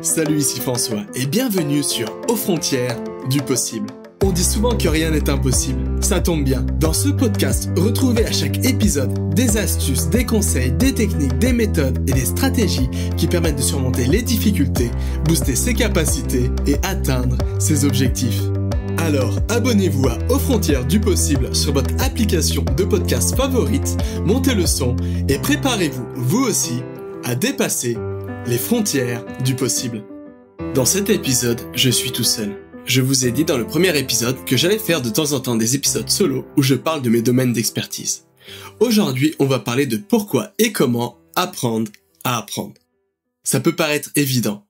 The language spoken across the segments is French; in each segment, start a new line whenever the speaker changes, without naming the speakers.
Salut, ici François et bienvenue sur Aux frontières du possible. On dit souvent que rien n'est impossible, ça tombe bien. Dans ce podcast, retrouvez à chaque épisode des astuces, des conseils, des techniques, des méthodes et des stratégies qui permettent de surmonter les difficultés, booster ses capacités et atteindre ses objectifs. Alors, abonnez-vous à Aux frontières du possible sur votre application de podcast favorite, montez le son et préparez-vous, vous aussi, à dépasser les frontières du possible. Dans cet épisode, je suis tout seul. Je vous ai dit dans le premier épisode que j'allais faire de temps en temps des épisodes solo où je parle de mes domaines d'expertise. Aujourd'hui, on va parler de pourquoi et comment apprendre à apprendre. Ça peut paraître évident,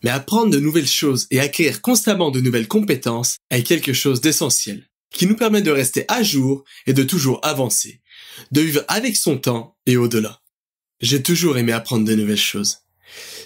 mais apprendre de nouvelles choses et acquérir constamment de nouvelles compétences est quelque chose d'essentiel, qui nous permet de rester à jour et de toujours avancer, de vivre avec son temps et au-delà. J'ai toujours aimé apprendre de nouvelles choses.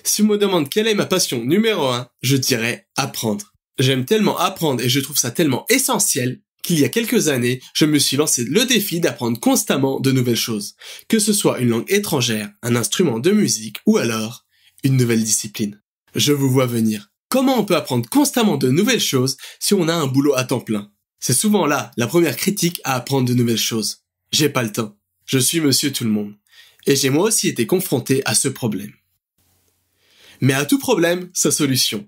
Si on me demande quelle est ma passion numéro 1, je dirais apprendre. J'aime tellement apprendre et je trouve ça tellement essentiel qu'il y a quelques années, je me suis lancé le défi d'apprendre constamment de nouvelles choses, que ce soit une langue étrangère, un instrument de musique ou alors une nouvelle discipline. Je vous vois venir. Comment on peut apprendre constamment de nouvelles choses si on a un boulot à temps plein? C'est souvent là la première critique à apprendre de nouvelles choses. J'ai pas le temps. Je suis monsieur tout le monde. Et j'ai moi aussi été confronté à ce problème. Mais à tout problème, sa solution.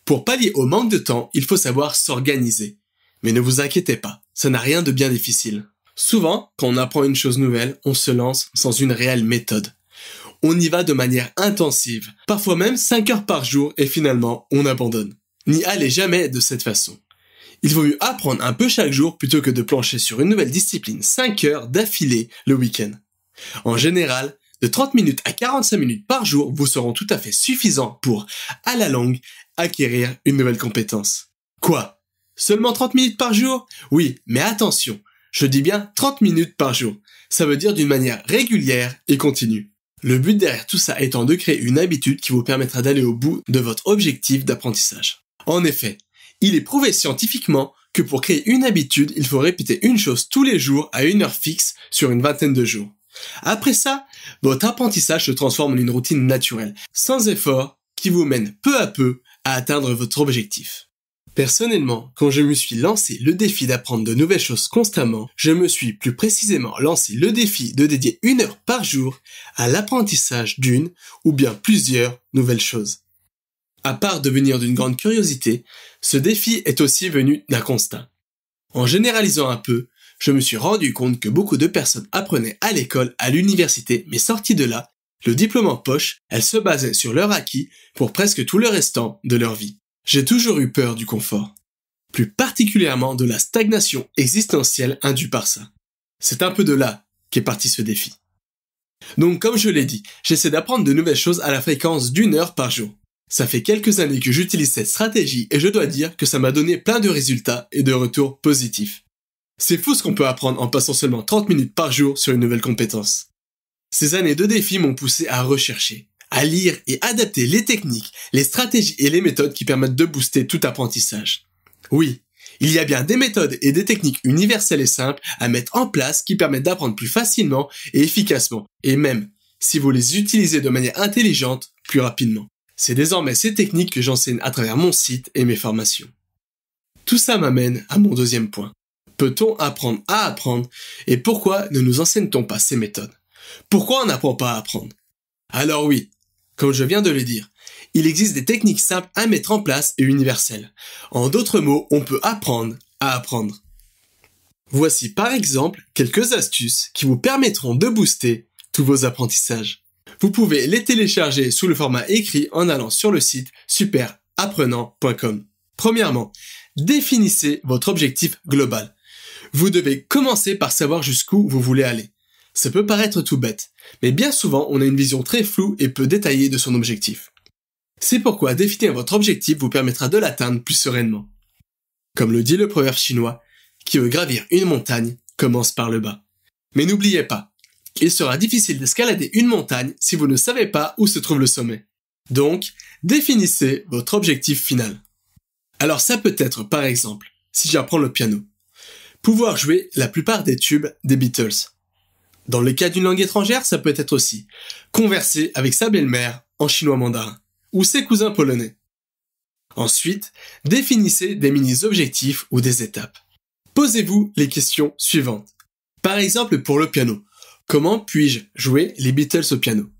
Pour pallier au manque de temps, il faut savoir s'organiser. Mais ne vous inquiétez pas, ça n'a rien de bien difficile. Souvent, quand on apprend une chose nouvelle, on se lance sans une réelle méthode. On y va de manière intensive, parfois même 5 heures par jour et finalement, on abandonne. N'y allez jamais de cette façon. Il vaut mieux apprendre un peu chaque jour plutôt que de plancher sur une nouvelle discipline 5 heures d'affilée le week-end. En général, de 30 minutes à 45 minutes par jour vous seront tout à fait suffisants pour, à la longue, acquérir une nouvelle compétence. Quoi? Seulement 30 minutes par jour? Oui, mais attention, je dis bien 30 minutes par jour. Ça veut dire d'une manière régulière et continue. Le but derrière tout ça étant de créer une habitude qui vous permettra d'aller au bout de votre objectif d'apprentissage. En effet, il est prouvé scientifiquement que pour créer une habitude, il faut répéter une chose tous les jours à une heure fixe sur une vingtaine de jours. Après ça, votre apprentissage se transforme en une routine naturelle, sans effort, qui vous mène peu à peu à atteindre votre objectif. Personnellement, quand je me suis lancé le défi d'apprendre de nouvelles choses constamment, je me suis plus précisément lancé le défi de dédier 1 heure par jour à l'apprentissage d'une ou bien plusieurs nouvelles choses. À part devenir d'une grande curiosité, ce défi est aussi venu d'un constat. En généralisant un peu, je me suis rendu compte que beaucoup de personnes apprenaient à l'école, à l'université, mais sorties de là, le diplôme en poche, elles se basaient sur leur acquis pour presque tout le restant de leur vie. J'ai toujours eu peur du confort, plus particulièrement de la stagnation existentielle induite par ça. C'est un peu de là qu'est parti ce défi. Donc comme je l'ai dit, j'essaie d'apprendre de nouvelles choses à la fréquence d'1 heure par jour. Ça fait quelques années que j'utilise cette stratégie et je dois dire que ça m'a donné plein de résultats et de retours positifs. C'est fou ce qu'on peut apprendre en passant seulement 30 minutes par jour sur une nouvelle compétence. Ces années de défis m'ont poussé à rechercher, à lire et adapter les techniques, les stratégies et les méthodes qui permettent de booster tout apprentissage. Oui, il y a bien des méthodes et des techniques universelles et simples à mettre en place qui permettent d'apprendre plus facilement et efficacement, et même, si vous les utilisez de manière intelligente, plus rapidement. C'est désormais ces techniques que j'enseigne à travers mon site et mes formations. Tout ça m'amène à mon deuxième point. Peut-on apprendre à apprendre et pourquoi ne nous enseigne-t-on pas ces méthodes? Pourquoi on n'apprend pas à apprendre? Alors oui, comme je viens de le dire, il existe des techniques simples à mettre en place et universelles. En d'autres mots, on peut apprendre à apprendre. Voici par exemple quelques astuces qui vous permettront de booster tous vos apprentissages. Vous pouvez les télécharger sous le format écrit en allant sur le site superapprenant.com. Premièrement, définissez votre objectif global. Vous devez commencer par savoir jusqu'où vous voulez aller. Ça peut paraître tout bête, mais bien souvent on a une vision très floue et peu détaillée de son objectif. C'est pourquoi définir votre objectif vous permettra de l'atteindre plus sereinement. Comme le dit le proverbe chinois, qui veut gravir une montagne commence par le bas. Mais n'oubliez pas, il sera difficile d'escalader une montagne si vous ne savez pas où se trouve le sommet. Donc, définissez votre objectif final. Alors ça peut être par exemple, si j'apprends le piano, pouvoir jouer la plupart des tubes des Beatles. Dans le cas d'une langue étrangère, ça peut être aussi converser avec sa belle-mère en chinois mandarin. ou ses cousins polonais. Ensuite, définissez des mini-objectifs ou des étapes. Posez-vous les questions suivantes. Par exemple, pour le piano, comment puis-je jouer les Beatles au piano?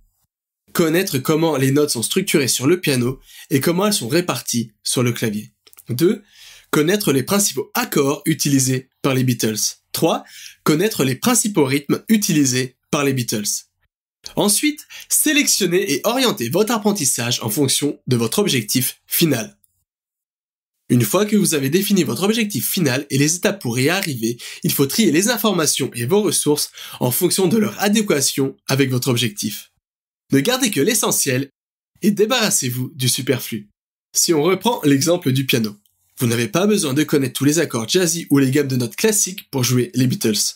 Connaître comment les notes sont structurées sur le piano et comment elles sont réparties sur le clavier. 2. Connaître les principaux accords utilisés par les Beatles. 3. Connaître les principaux rythmes utilisés par les Beatles. Ensuite, sélectionnez et orientez votre apprentissage en fonction de votre objectif final. Une fois que vous avez défini votre objectif final et les étapes pour y arriver, il faut trier les informations et vos ressources en fonction de leur adéquation avec votre objectif. Ne gardez que l'essentiel et débarrassez-vous du superflu. Si on reprend l'exemple du piano, vous n'avez pas besoin de connaître tous les accords jazzy ou les gammes de notes classiques pour jouer les Beatles.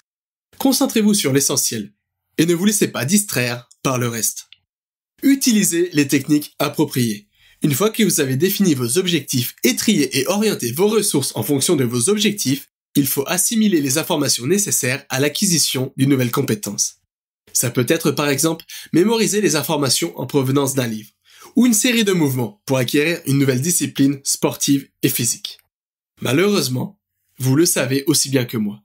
Concentrez-vous sur l'essentiel et ne vous laissez pas distraire par le reste. Utilisez les techniques appropriées. Une fois que vous avez défini vos objectifs et trié et orienté vos ressources en fonction de vos objectifs, il faut assimiler les informations nécessaires à l'acquisition d'une nouvelle compétence. Ça peut être par exemple mémoriser les informations en provenance d'un livre, ou une série de mouvements pour acquérir une nouvelle discipline sportive et physique. Malheureusement, vous le savez aussi bien que moi.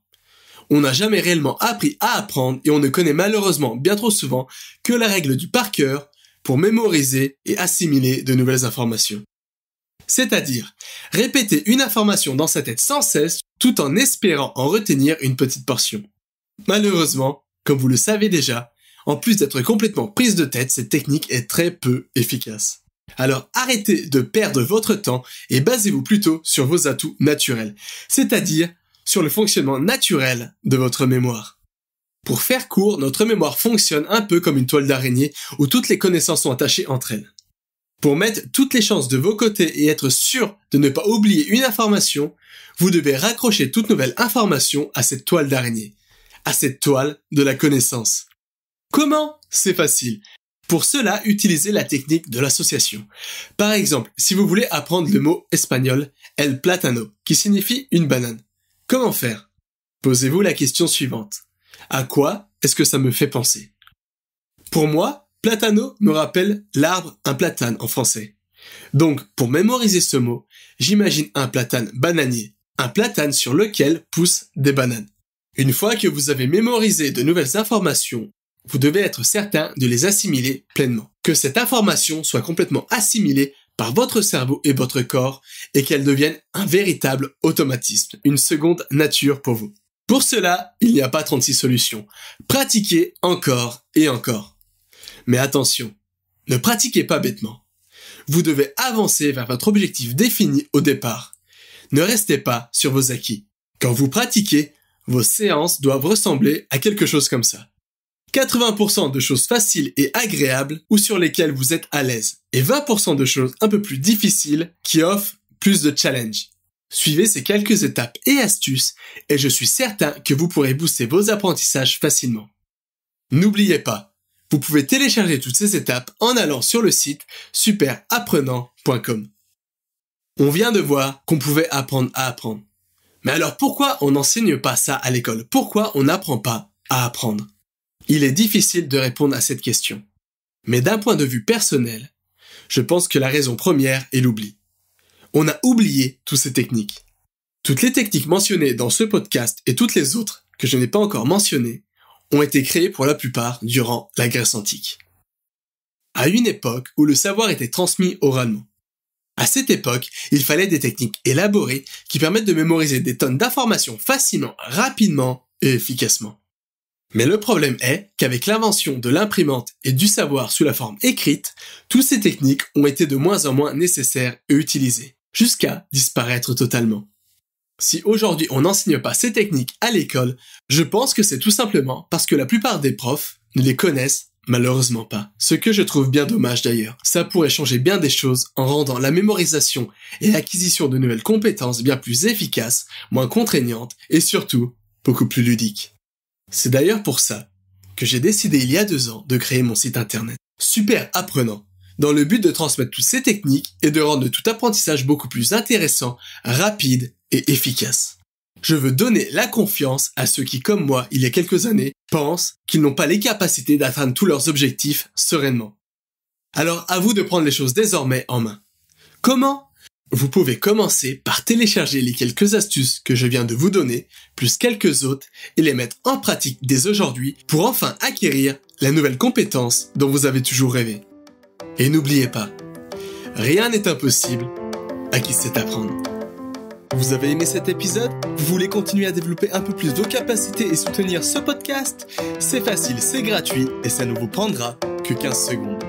On n'a jamais réellement appris à apprendre et on ne connaît malheureusement bien trop souvent que la règle du par cœur pour mémoriser et assimiler de nouvelles informations. C'est-à-dire, répéter une information dans sa tête sans cesse tout en espérant en retenir une petite portion. Malheureusement, comme vous le savez déjà, en plus d'être complètement prise de tête, cette technique est très peu efficace. Alors arrêtez de perdre votre temps et basez-vous plutôt sur vos atouts naturels, c'est-à-dire sur le fonctionnement naturel de votre mémoire. Pour faire court, notre mémoire fonctionne un peu comme une toile d'araignée où toutes les connaissances sont attachées entre elles. Pour mettre toutes les chances de vos côtés et être sûr de ne pas oublier une information, vous devez raccrocher toute nouvelle information à cette toile d'araignée, à cette toile de la connaissance. Comment? C'est facile. Pour cela, utilisez la technique de l'association. Par exemple, si vous voulez apprendre le mot espagnol el plátano, qui signifie une banane. Comment faire? Posez-vous la question suivante. À quoi est-ce que ça me fait penser? Pour moi, plátano me rappelle l'arbre, un platane en français. Donc, pour mémoriser ce mot, j'imagine un platane bananier, un platane sur lequel poussent des bananes. Une fois que vous avez mémorisé de nouvelles informations, vous devez être certain de les assimiler pleinement. Que cette information soit complètement assimilée par votre cerveau et votre corps et qu'elle devienne un véritable automatisme, une seconde nature pour vous. Pour cela, il n'y a pas 36 solutions. Pratiquez encore et encore. Mais attention, ne pratiquez pas bêtement. Vous devez avancer vers votre objectif défini au départ. Ne restez pas sur vos acquis. Quand vous pratiquez, vos séances doivent ressembler à quelque chose comme ça. 80% de choses faciles et agréables ou sur lesquelles vous êtes à l'aise et 20% de choses un peu plus difficiles qui offrent plus de challenge. Suivez ces quelques étapes et astuces et je suis certain que vous pourrez booster vos apprentissages facilement. N'oubliez pas, vous pouvez télécharger toutes ces étapes en allant sur le site superapprenant.com. On vient de voir qu'on pouvait apprendre à apprendre. Mais alors pourquoi on n'enseigne pas ça à l'école? Pourquoi on n'apprend pas à apprendre? Il est difficile de répondre à cette question. Mais d'un point de vue personnel, je pense que la raison première est l'oubli. On a oublié toutes ces techniques. Toutes les techniques mentionnées dans ce podcast et toutes les autres que je n'ai pas encore mentionnées ont été créées pour la plupart durant la Grèce antique. À une époque où le savoir était transmis oralement. À cette époque, il fallait des techniques élaborées qui permettent de mémoriser des tonnes d'informations facilement, rapidement et efficacement. Mais le problème est qu'avec l'invention de l'imprimante et du savoir sous la forme écrite, toutes ces techniques ont été de moins en moins nécessaires et utilisées, jusqu'à disparaître totalement. Si aujourd'hui on n'enseigne pas ces techniques à l'école, je pense que c'est tout simplement parce que la plupart des profs ne les connaissent malheureusement pas. Ce que je trouve bien dommage d'ailleurs. Ça pourrait changer bien des choses en rendant la mémorisation et l'acquisition de nouvelles compétences bien plus efficaces, moins contraignantes et surtout beaucoup plus ludiques. C'est d'ailleurs pour ça que j'ai décidé il y a 2 ans de créer mon site internet Super Apprenant, dans le but de transmettre toutes ces techniques et de rendre tout apprentissage beaucoup plus intéressant, rapide et efficace. Je veux donner la confiance à ceux qui, comme moi, il y a quelques années, pensent qu'ils n'ont pas les capacités d'atteindre tous leurs objectifs sereinement. Alors à vous de prendre les choses désormais en main. Comment ? Vous pouvez commencer par télécharger les quelques astuces que je viens de vous donner, plus quelques autres, et les mettre en pratique dès aujourd'hui pour enfin acquérir la nouvelle compétence dont vous avez toujours rêvé. Et n'oubliez pas, rien n'est impossible à qui sait apprendre. Vous avez aimé cet épisode ? Vous voulez continuer à développer un peu plus vos capacités et soutenir ce podcast ? C'est facile, c'est gratuit et ça ne vous prendra que 15 secondes.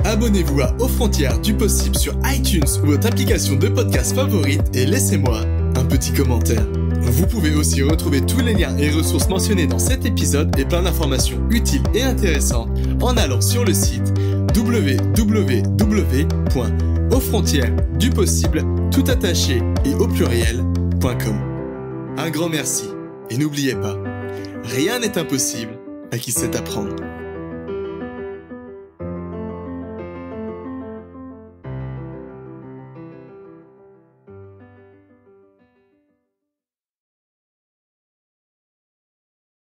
Abonnez-vous à Aux Frontières du Possible sur iTunes ou votre application de podcast favorite et laissez-moi un petit commentaire. Vous pouvez aussi retrouver tous les liens et ressources mentionnés dans cet épisode et plein d'informations utiles et intéressantes en allant sur le site www.ausfrontièresdupossible toutattaché et au pluriel.com. Un grand merci et n'oubliez pas, rien n'est impossible à qui sait apprendre.